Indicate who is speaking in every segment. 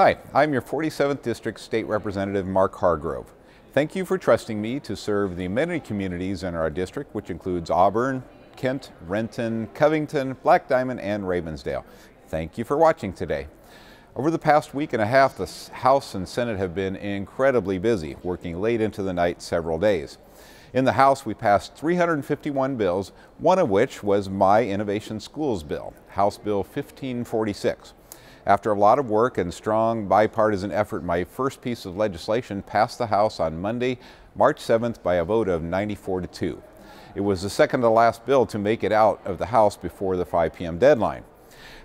Speaker 1: Hi, I'm your 47th District State Representative Mark Hargrove. Thank you for trusting me to serve the many communities in our district, which includes Auburn, Kent, Renton, Covington, Black Diamond, and Ravensdale. Thank you for watching today. Over the past week and a half, the House and Senate have been incredibly busy, working late into the night several days. In the House, we passed 351 bills, one of which was my Innovation Schools bill, House Bill 1546. After a lot of work and strong bipartisan effort, my first piece of legislation passed the House on Monday, March 7th by a vote of 94-2. It was the second to last bill to make it out of the House before the 5 p.m. deadline.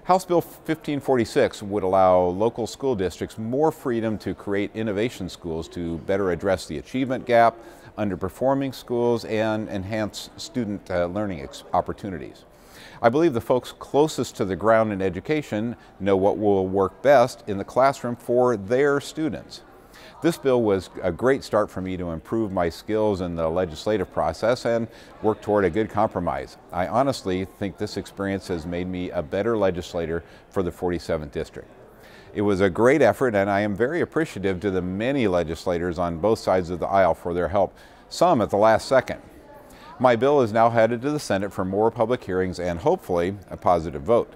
Speaker 1: House Bill 1546 would allow local school districts more freedom to create innovation schools to better address the achievement gap, underperforming schools, and enhance student learning opportunities. I believe the folks closest to the ground in education know what will work best in the classroom for their students. This bill was a great start for me to improve my skills in the legislative process and work toward a good compromise. I honestly think this experience has made me a better legislator for the 47th District. It was a great effort, and I am very appreciative to the many legislators on both sides of the aisle for their help, some at the last second. My bill is now headed to the Senate for more public hearings and hopefully a positive vote.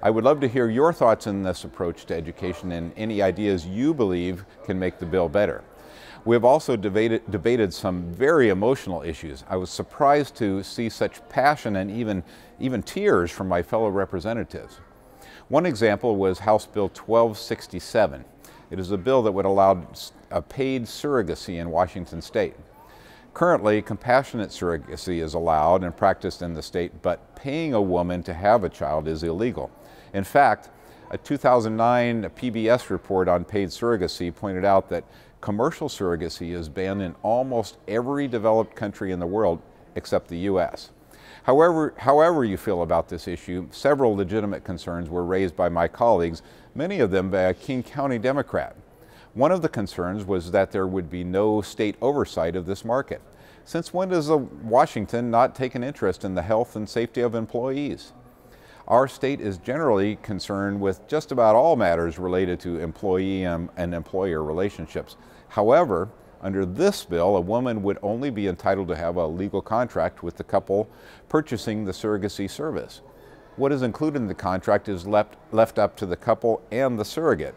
Speaker 1: I would love to hear your thoughts on this approach to education and any ideas you believe can make the bill better. We have also debated some very emotional issues. I was surprised to see such passion and even tears from my fellow representatives. One example was House Bill 1267. It is a bill that would allow a paid surrogacy in Washington state. Currently, compassionate surrogacy is allowed and practiced in the state, but paying a woman to have a child is illegal. In fact, a 2009 PBS report on paid surrogacy pointed out that commercial surrogacy is banned in almost every developed country in the world except the U.S. However you feel about this issue, several legitimate concerns were raised by my colleagues, many of them by a King County Democrat. One of the concerns was that there would be no state oversight of this market. Since when does Washington not take an interest in the health and safety of employees? Our state is generally concerned with just about all matters related to employee and employer relationships. However, under this bill, a woman would only be entitled to have a legal contract with the couple purchasing the surrogacy service. What is included in the contract is left up to the couple and the surrogate.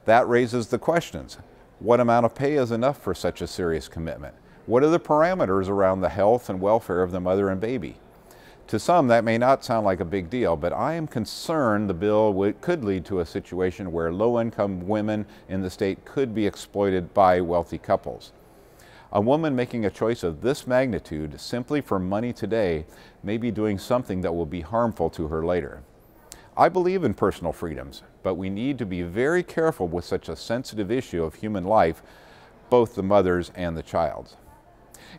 Speaker 1: That raises the questions. What amount of pay is enough for such a serious commitment? What are the parameters around the health and welfare of the mother and baby? To some, that may not sound like a big deal, but I am concerned the bill could lead to a situation where low-income women in the state could be exploited by wealthy couples. A woman making a choice of this magnitude simply for money today may be doing something that will be harmful to her later. I believe in personal freedoms, but we need to be very careful with such a sensitive issue of human life, both the mother's and the child's.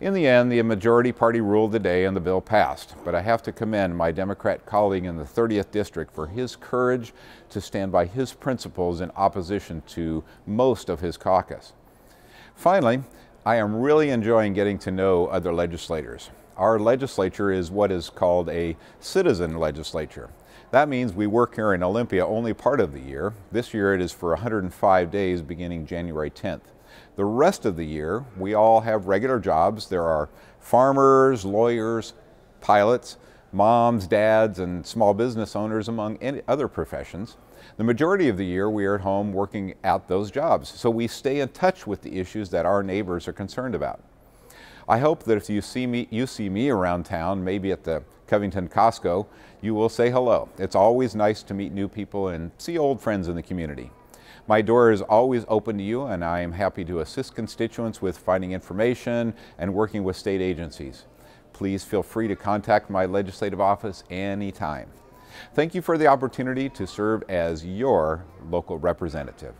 Speaker 1: In the end, the majority party ruled the day and the bill passed, but I have to commend my Democrat colleague in the 30th District for his courage to stand by his principles in opposition to most of his caucus. Finally, I am really enjoying getting to know other legislators. Our legislature is what is called a citizen legislature. That means we work here in Olympia only part of the year. This year it is for 105 days beginning January 10th. The rest of the year, we all have regular jobs. There are farmers, lawyers, pilots, moms, dads, and small business owners, among any other professions. The majority of the year, we are at home working at those jobs, so we stay in touch with the issues that our neighbors are concerned about. I hope that if you see me around town, maybe at the Covington Costco, you will say hello. It's always nice to meet new people and see old friends in the community. My door is always open to you, and I am happy to assist constituents with finding information and working with state agencies. Please feel free to contact my legislative office anytime. Thank you for the opportunity to serve as your local representative.